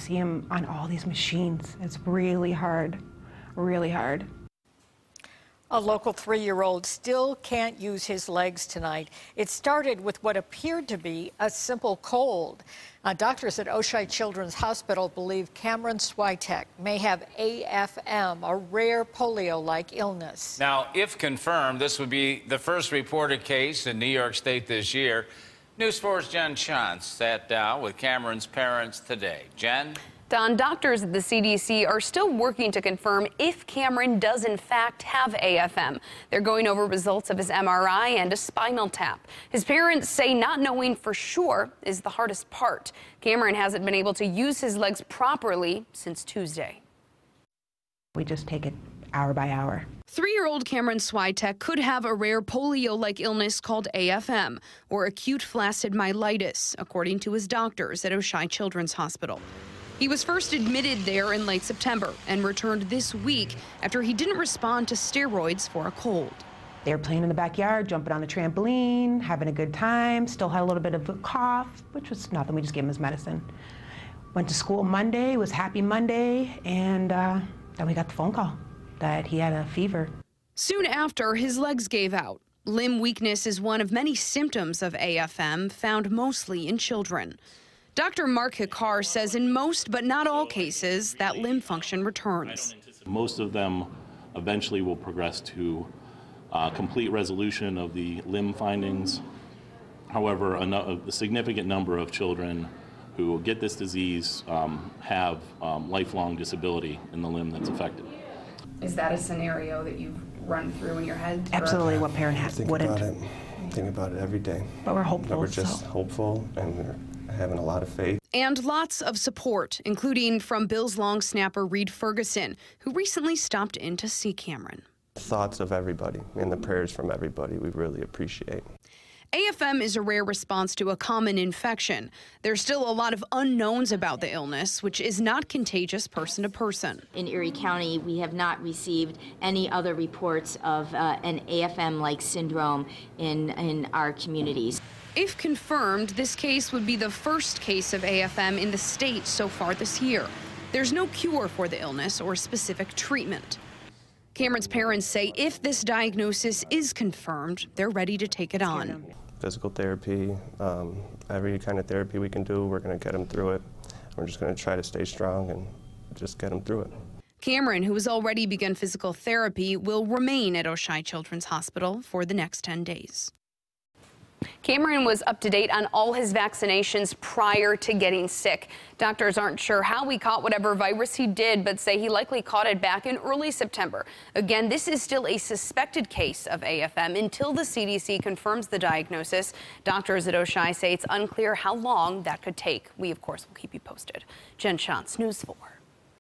see him on all these machines. It's really hard, really hard. A local 3-year-old still can't use his legs tonight. It started with what appeared to be a simple cold. Doctors at Oishei Children's Hospital believe Cameron Switek may have AFM, a rare polio-like illness. Now, if confirmed, this would be the first reported case in New York State this year. News 4's Jen Shantz sat down with Cameron's parents today. Jen? Don, doctors at the CDC are still working to confirm if Cameron does in fact have AFM. They're going over results of his MRI and a spinal tap. His parents say not knowing for sure is the hardest part. Cameron hasn't been able to use his legs properly since Tuesday. We just take it hour by hour. 3-year-old Cameron Switek could have a rare polio-like illness called AFM, or acute flaccid myelitis, according to his doctors at Oishei Children's Hospital. He was first admitted there in late September and returned this week after he didn't respond to steroids for a cold. They were playing in the backyard, jumping on the trampoline, having a good time, still had a little bit of a cough, which was nothing. We just gave him his medicine. Went to school Monday, was happy Monday, and then we got the phone call that he had a fever. Soon after, his legs gave out. Limb weakness is one of many symptoms of AFM found mostly in children. Dr. Mark Hikar says in most but not all cases that limb function returns. Most of them eventually will progress to complete resolution of the limb findings. However, a significant number of children who get this disease have lifelong disability in the limb that's affected. Is that a scenario that you've run through in your head? Absolutely. What parent wouldn't? Think about it every day. But we're hopeful. But we're just hopeful, and we're having a lot of faith. And lots of support, including from Bills long snapper Reed Ferguson, who recently stopped in to see Cameron. Thoughts of everybody and the prayers from everybody we really appreciate. AFM is a rare response to a common infection. There's still a lot of unknowns about the illness, which is not contagious person to person. In Erie County, we have not received any other reports of an AFM-like syndrome in our communities. If confirmed, this case would be the first case of AFM in the state so far this year. There's no cure for the illness or specific treatment. Cameron's parents say if this diagnosis is confirmed, they're ready to take it on. Physical therapy, every kind of therapy we can do, we're going to get him through it. We're just going to try to stay strong and just get him through it. Cameron, who has already begun physical therapy, will remain at Oishei Children's Hospital for the next 10 days. Cameron was up to date on all his vaccinations prior to getting sick. Doctors aren't sure how he caught whatever virus he did, but say he likely caught it back in early September. Again, this is still a suspected case of AFM until the CDC confirms the diagnosis. Doctors at Oishei say it's unclear how long that could take. We, of course, will keep you posted. Jen Shantz, News 4.